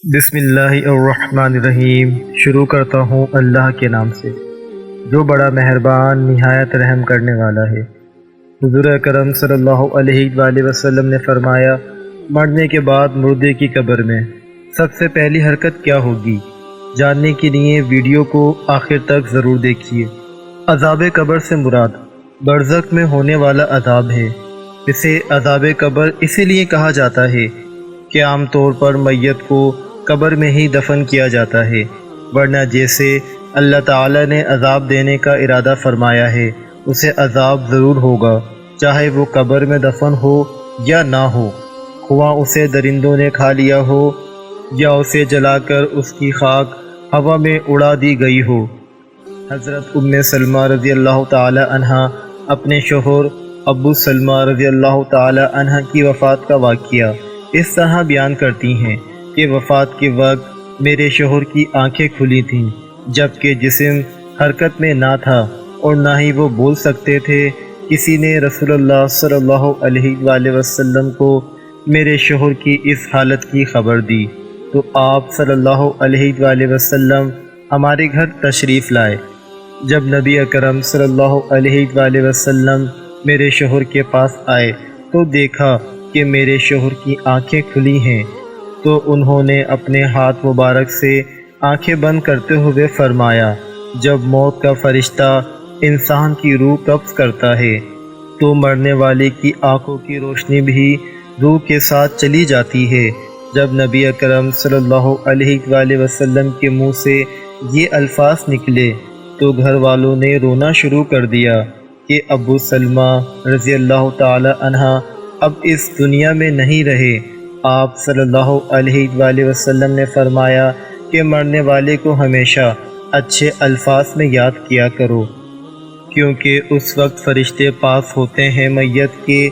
بسم اللہ الرحمن الرحیم۔ شروع کرتا ہوں اللہ کے نام سے جو بڑا مہربان نہایت رحم کرنے والا ہے۔ حضور اکرم صلی اللہ علیہ وآلہ وسلم نے فرمایا، مرنے کے بعد مردے کی قبر میں سب سے پہلی حرکت کیا ہوگی؟ جاننے کے لیے ویڈیو کو آخر تک ضرور دیکھیے۔ عذاب قبر سے مراد برزخ میں ہونے والا عذاب ہے۔ اسے عذاب قبر اسی لیے کہا جاتا ہے کہ عام طور پر میت کو قبر میں ہی دفن کیا جاتا ہے، ورنہ جیسے اللہ تعالی نے عذاب دینے کا ارادہ فرمایا ہے اسے عذاب ضرور ہوگا، چاہے وہ قبر میں دفن ہو یا نہ ہو، خواہ اسے درندوں نے کھا لیا ہو یا اسے جلا کر اس کی خاک ہوا میں اڑا دی گئی ہو۔ حضرت ام سلمہ رضی اللہ تعالی عنہ اپنے شوہر ابو سلمہ رضی اللہ تعالی عنہ کی وفات کا واقعہ اس طرح بیان کرتی ہیں کہ وفات کے وقت میرے شوہر کی آنکھیں کھلی تھیں، جبکہ جسم حرکت میں نہ تھا اور نہ ہی وہ بول سکتے تھے۔ کسی نے رسول اللہ صلی اللہ علیہ وآلہ وسلم کو میرے شوہر کی اس حالت کی خبر دی تو آپ صلی اللہ علیہ وآلہ وسلم ہمارے گھر تشریف لائے۔ جب نبی اکرم صلی اللہ علیہ وآلہ وسلم میرے شوہر کے پاس آئے تو دیکھا کہ میرے شوہر کی آنکھیں کھلی ہیں، تو انہوں نے اپنے ہاتھ مبارک سے آنکھیں بند کرتے ہوئے فرمایا، جب موت کا فرشتہ انسان کی روح قبض کرتا ہے تو مرنے والے کی آنکھوں کی روشنی بھی روح کے ساتھ چلی جاتی ہے۔ جب نبی اکرم صلی اللہ علیہ وآلہ وسلم کے منہ سے یہ الفاظ نکلے تو گھر والوں نے رونا شروع کر دیا کہ ابو سلمہ رضی اللہ تعالی عنہ اب اس دنیا میں نہیں رہے۔ آپ صلی اللہ علیہ وآلہ وسلم نے فرمایا کہ مرنے والے کو ہمیشہ اچھے الفاظ میں یاد کیا کرو، کیونکہ اس وقت فرشتے پاس ہوتے ہیں میت کے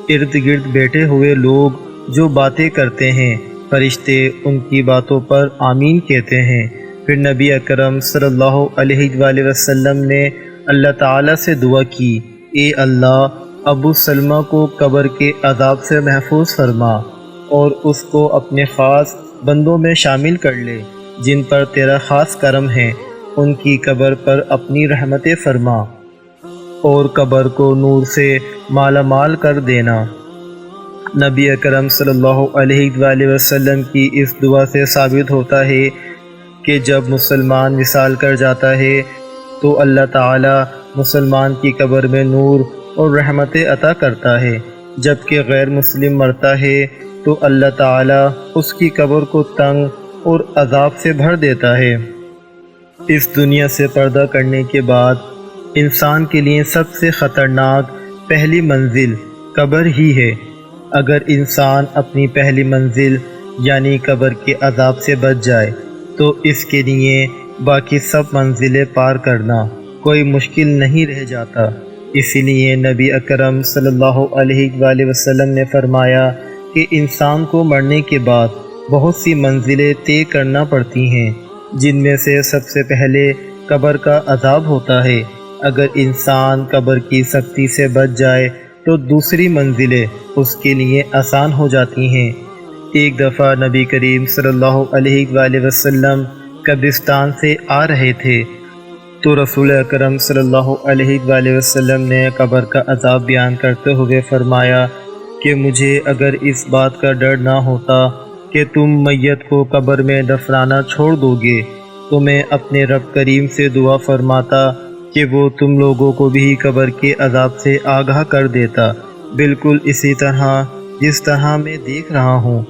ارد گرد بیٹھے ہوئے لوگ جو باتیں کرتے ہیں، فرشتے ان کی باتوں پر آمین کہتے ہیں۔ پھر نبی اکرم صلی اللہ علیہ وآلہ وسلم نے اللہ تعالیٰ سے دعا کی، اے اللہ، ابو سلمہ کو قبر کے عذاب سے محفوظ فرما اور اس کو اپنے خاص بندوں میں شامل کر لے جن پر تیرا خاص کرم ہے، ان کی قبر پر اپنی رحمتیں فرما اور قبر کو نور سے مالا مال کر دینا۔ نبی اکرم صلی اللہ علیہ وآلہ وسلم کی اس دعا سے ثابت ہوتا ہے کہ جب مسلمان وصال کر جاتا ہے تو اللہ تعالی مسلمان کی قبر میں نور اور رحمتیں عطا کرتا ہے، جبکہ غیر مسلم مرتا ہے تو اللہ تعالیٰ اس کی قبر کو تنگ اور عذاب سے بھر دیتا ہے۔ اس دنیا سے پردہ کرنے کے بعد انسان کے لیے سب سے خطرناک پہلی منزل قبر ہی ہے۔ اگر انسان اپنی پہلی منزل یعنی قبر کے عذاب سے بچ جائے تو اس کے لیے باقی سب منزلیں پار کرنا کوئی مشکل نہیں رہ جاتا۔ اسی لیے نبی اکرم صلی اللہ علیہ وآلہ وسلم نے فرمایا کہ انسان کو مرنے کے بعد بہت سی منزلیں طے کرنا پڑتی ہیں، جن میں سے سب سے پہلے قبر کا عذاب ہوتا ہے۔ اگر انسان قبر کی سختی سے بچ جائے تو دوسری منزلیں اس کے لیے آسان ہو جاتی ہیں۔ ایک دفعہ نبی کریم صلی اللہ علیہ وآلہ وسلم قبرستان سے آ رہے تھے تو رسول اکرم صلی اللہ علیہ وآلہ وسلم نے قبر کا عذاب بیان کرتے ہوئے فرمایا کہ مجھے اگر اس بات کا ڈر نہ ہوتا کہ تم میت کو قبر میں دفنانا چھوڑ دو گے تو میں اپنے رب کریم سے دعا فرماتا کہ وہ تم لوگوں کو بھی قبر کے عذاب سے آگاہ کر دیتا، بالکل اسی طرح جس طرح میں دیکھ رہا ہوں،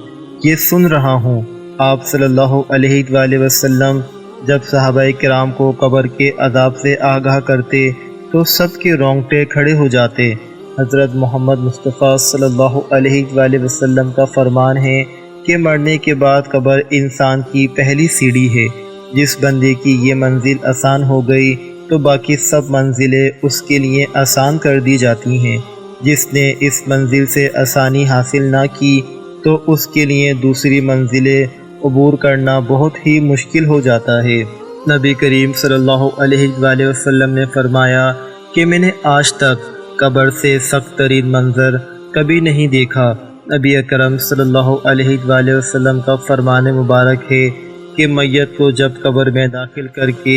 یہ سن رہا ہوں۔ آپ صلی اللہ علیہ وآلہ وسلم جب صحابہ کرام کو قبر کے عذاب سے آگاہ کرتے تو سب کے رونگٹے کھڑے ہو جاتے۔ حضرت محمد مصطفیٰ صلی اللہ علیہ وآلہ وسلم کا فرمان ہے کہ مرنے کے بعد قبر انسان کی پہلی سیڑھی ہے۔ جس بندے کی یہ منزل آسان ہو گئی تو باقی سب منزلیں اس کے لیے آسان کر دی جاتی ہیں۔ جس نے اس منزل سے آسانی حاصل نہ کی تو اس کے لیے دوسری منزلیں عبور کرنا بہت ہی مشکل ہو جاتا ہے۔ نبی کریم صلی اللہ علیہ وآلہ وسلم نے فرمایا کہ میں نے آج تک قبر سے سخت ترین منظر کبھی نہیں دیکھا نبی اکرم صلی اللہ علیہ وآلہ وسلم کا فرمان مبارک ہے کہ میت کو جب قبر میں داخل کر کے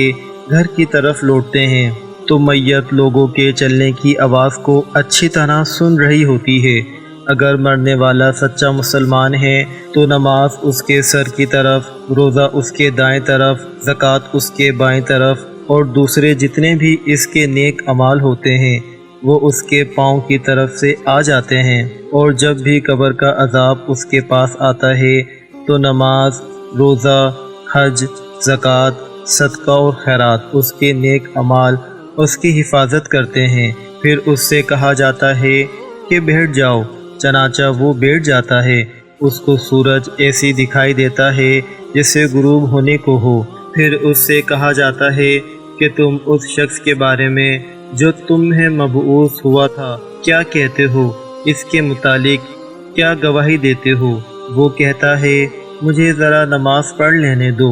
گھر کی طرف لوٹتے ہیں تو میت لوگوں کے چلنے کی آواز کو اچھی طرح سن رہی ہوتی ہے۔ اگر مرنے والا سچا مسلمان ہے تو نماز اس کے سر کی طرف، روزہ اس کے دائیں طرف، زکوٰۃ اس کے بائیں طرف، اور دوسرے جتنے بھی اس کے نیک اعمال ہوتے ہیں وہ اس کے پاؤں کی طرف سے آ جاتے ہیں۔ اور جب بھی قبر کا عذاب اس کے پاس آتا ہے تو نماز، روزہ، حج، زکوٰۃ، صدقہ اور خیرات اس کے نیک اعمال اس کی حفاظت کرتے ہیں۔ پھر اس سے کہا جاتا ہے کہ بیٹھ جاؤ، چنانچہ وہ بیٹھ جاتا ہے۔ اس کو سورج ایسی دکھائی دیتا ہے جیسے غروب ہونے کو ہو۔ پھر اس سے کہا جاتا ہے کہ تم اس شخص کے بارے میں جو تمہیں مبعوث ہوا تھا کیا کہتے ہو، اس کے متعلق کیا گواہی دیتے ہو؟ وہ کہتا ہے مجھے ذرا نماز پڑھ لینے دو۔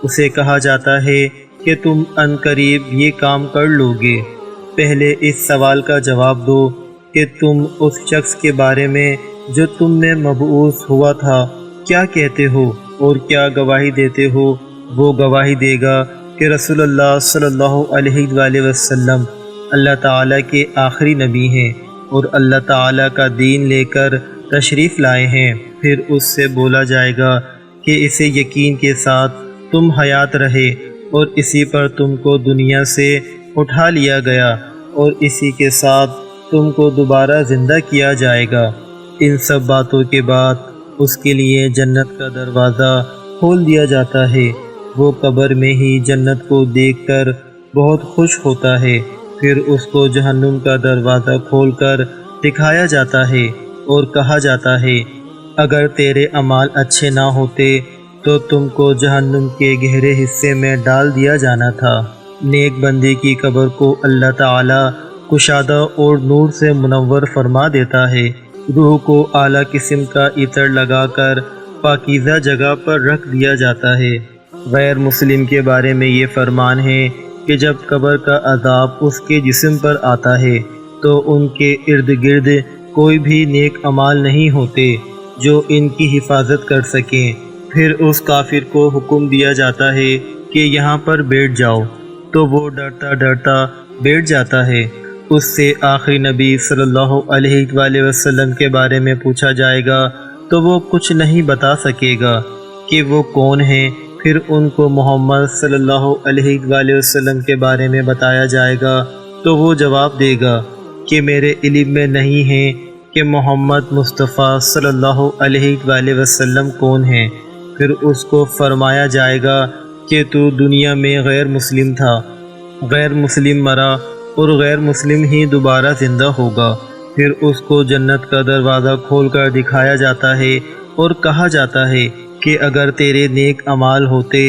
اسے کہا جاتا ہے کہ تم عنقریب یہ کام کر لو گے۔ پہلے اس سوال کا جواب دو کہ تم اس شخص کے بارے میں جو تم میں مبعوث ہوا تھا کیا کہتے ہو اور کیا گواہی دیتے ہو؟ وہ گواہی دے گا کہ رسول اللہ صلی اللہ علیہ وآلہ وسلم اللہ تعالیٰ کے آخری نبی ہیں اور اللہ تعالیٰ کا دین لے کر تشریف لائے ہیں۔ پھر اس سے بولا جائے گا کہ اسے یقین کے ساتھ تم حیات رہے اور اسی پر تم کو دنیا سے اٹھا لیا گیا اور اسی کے ساتھ تم کو دوبارہ زندہ کیا جائے گا۔ ان سب باتوں کے بعد اس کے لیے جنت کا دروازہ کھول دیا جاتا ہے۔ وہ قبر میں ہی جنت کو دیکھ کر بہت خوش ہوتا ہے۔ پھر اس کو جہنم کا دروازہ کھول کر دکھایا جاتا ہے اور کہا جاتا ہے اگر تیرے اعمال اچھے نہ ہوتے تو تم کو جہنم کے گہرے حصے میں ڈال دیا جانا تھا۔ نیک بندے کی قبر کو اللہ تعالی کشادہ اور نور سے منور فرما دیتا ہے۔ روح کو اعلیٰ قسم کا عطر لگا کر پاکیزہ جگہ پر رکھ دیا جاتا ہے۔ غیر مسلم کے بارے میں یہ فرمان ہے کہ جب قبر کا عذاب اس کے جسم پر آتا ہے تو ان کے ارد گرد کوئی بھی نیک اعمال نہیں ہوتے جو ان کی حفاظت کر سکیں۔ پھر اس کافر کو حکم دیا جاتا ہے کہ یہاں پر بیٹھ جاؤ، تو وہ ڈرتا ڈرتا بیٹھ جاتا ہے۔ اس سے آخری نبی صلی اللہ علیہ وآلہ وسلم کے بارے میں پوچھا جائے گا تو وہ کچھ نہیں بتا سکے گا کہ وہ کون ہیں۔ پھر ان کو محمد صلی اللہ علیہ وآلہ وسلم کے بارے میں بتایا جائے گا تو وہ جواب دے گا کہ میرے علم میں نہیں ہے کہ محمد مصطفیٰ صلی اللہ علیہ وآلہ وسلم کون ہیں۔ پھر اس کو فرمایا جائے گا کہ تو دنیا میں غیر مسلم تھا، غیر مسلم مرا اور غیر مسلم ہی دوبارہ زندہ ہوگا۔ پھر اس کو جنت کا دروازہ کھول کر دکھایا جاتا ہے اور کہا جاتا ہے کہ اگر تیرے نیک اعمال ہوتے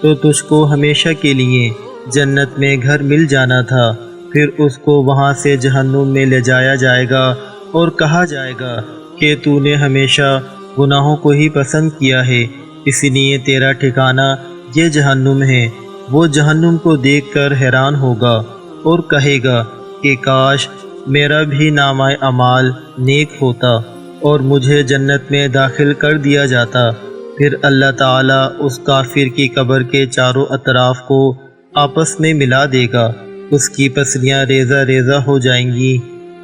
تو تجھ کو ہمیشہ کے لیے جنت میں گھر مل جانا تھا۔ پھر اس کو وہاں سے جہنم میں لے جایا جائے گا اور کہا جائے گا کہ تو نے ہمیشہ گناہوں کو ہی پسند کیا ہے، اس لیے تیرا ٹھکانہ یہ جہنم ہے۔ وہ جہنم کو دیکھ کر حیران ہوگا اور کہے گا کہ کاش میرا بھی نامہ اعمال نیک ہوتا اور مجھے جنت میں داخل کر دیا جاتا۔ پھر اللہ تعالیٰ اس کافر کی قبر کے چاروں اطراف کو آپس میں ملا دے گا، اس کی پسلیاں ریزہ ریزہ ہو جائیں گی۔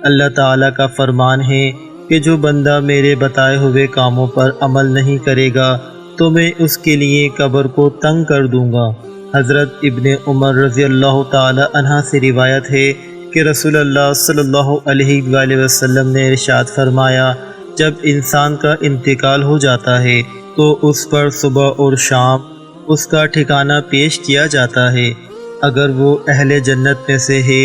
اللہ تعالیٰ کا فرمان ہے کہ جو بندہ میرے بتائے ہوئے کاموں پر عمل نہیں کرے گا تو میں اس کے لیے قبر کو تنگ کر دوں گا۔ حضرت ابن عمر رضی اللہ تعالی عنہ سے روایت ہے کہ رسول اللہ صلی اللہ علیہ وآلہ وسلم نے ارشاد فرمایا جب انسان کا انتقال ہو جاتا ہے تو اس پر صبح اور شام اس کا ٹھکانہ پیش کیا جاتا ہے۔ اگر وہ اہل جنت میں سے ہے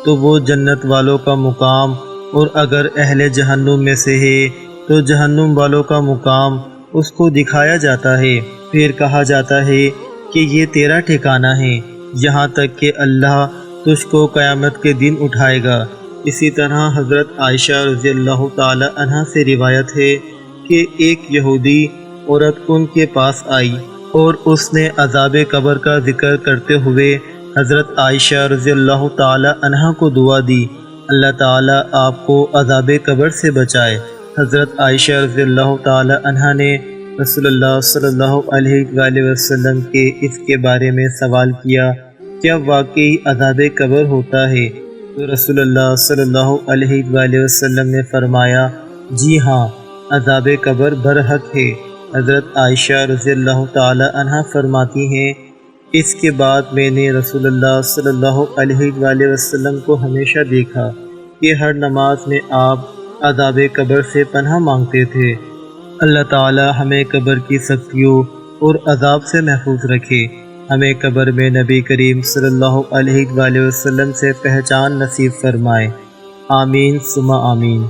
تو وہ جنت والوں کا مقام، اور اگر اہل جہنم میں سے ہے تو جہنم والوں کا مقام اس کو دکھایا جاتا ہے۔ پھر کہا جاتا ہے کہ یہ تیرا ٹھکانہ ہے، یہاں تک کہ اللہ تجھ کو قیامت کے دن اٹھائے گا۔ اسی طرح حضرت عائشہ رضی اللہ تعالی عنہ سے روایت ہے کہ ایک یہودی عورت ان کے پاس آئی اور اس نے عذاب قبر کا ذکر کرتے ہوئے حضرت عائشہ رضی اللہ تعالی عنہ کو دعا دی، اللہ تعالی آپ کو عذاب قبر سے بچائے۔ حضرت عائشہ رضی اللہ تعالی عنہ نے رسول اللہ صلی اللہ علیہ وآلہ وسلم کے اس کے بارے میں سوال کیا، کیا واقعی عذاب قبر ہوتا ہے؟ تو رسول اللہ صلی اللہ علیہ وآلہ وسلم نے فرمایا، جی ہاں، عذاب قبر برحق ہے۔ حضرت عائشہ رضی اللہ تعالی عنہ فرماتی ہیں، اس کے بعد میں نے رسول اللہ صلی اللہ علیہ وآلہ وسلم کو ہمیشہ دیکھا کہ ہر نماز میں آپ عذاب قبر سے پناہ مانگتے تھے۔ اللہ تعالی ہمیں قبر کی سختیوں اور عذاب سے محفوظ رکھے، ہمیں قبر میں نبی کریم صلی اللہ علیہ وآلہ وسلم سے پہچان نصیب فرمائے، آمین ثم آمین۔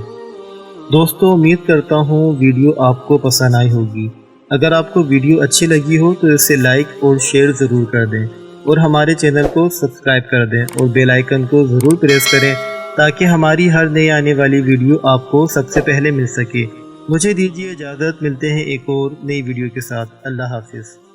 دوستو، امید کرتا ہوں ویڈیو آپ کو پسند آئی ہوگی۔ اگر آپ کو ویڈیو اچھی لگی ہو تو اسے لائک اور شیئر ضرور کر دیں، اور ہمارے چینل کو سبسکرائب کر دیں اور بیل آئیکن کو ضرور پریس کریں تاکہ ہماری ہر نئی آنے والی ویڈیو آپ کو سب سے پہلے مل سکے۔ مجھے دیجیے اجازت، ملتے ہیں ایک اور نئی ویڈیو کے ساتھ۔ اللہ حافظ۔